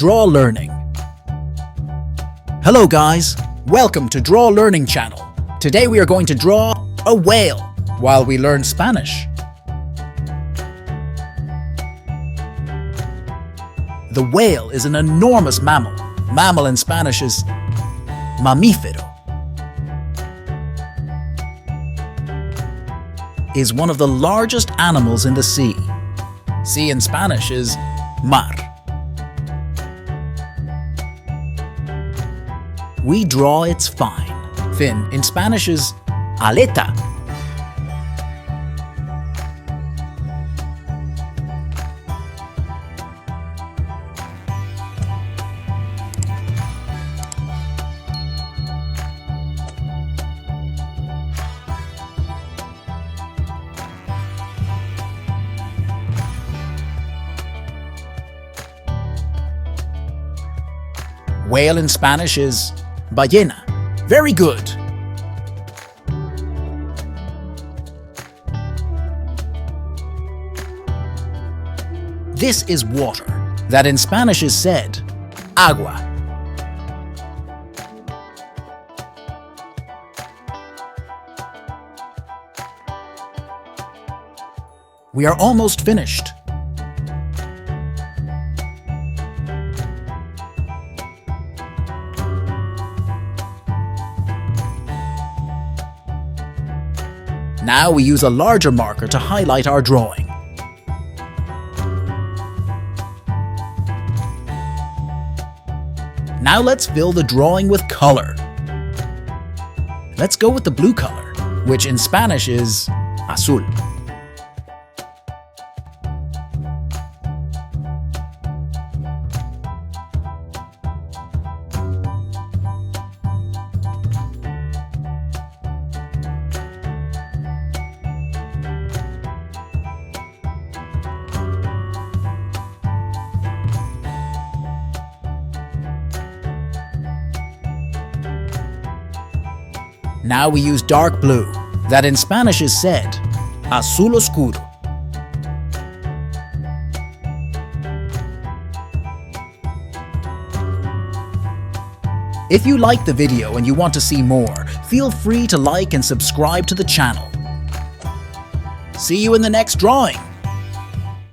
Draw Learning. Hello guys, welcome to Draw Learning channel. Today we are going to draw a whale while we learn Spanish. The whale is an enormous mammal. Mammal in Spanish is MAMÍFERO. Is one of the largest animals in the sea. Sea in Spanish is mar. We draw its fin in Spanish is ALETA. Whale in Spanish is ballena. Very good. This is water, that in Spanish is said agua. We are almost finished. Now we use a larger marker to highlight our drawing. Now let's fill the drawing with color. Let's go with the blue color, which in Spanish is AZUL. Now we use dark blue, that in Spanish is said AZUL OSCURO. If you liked the video and you want to see more, feel free to like and subscribe to the channel. See you in the next drawing!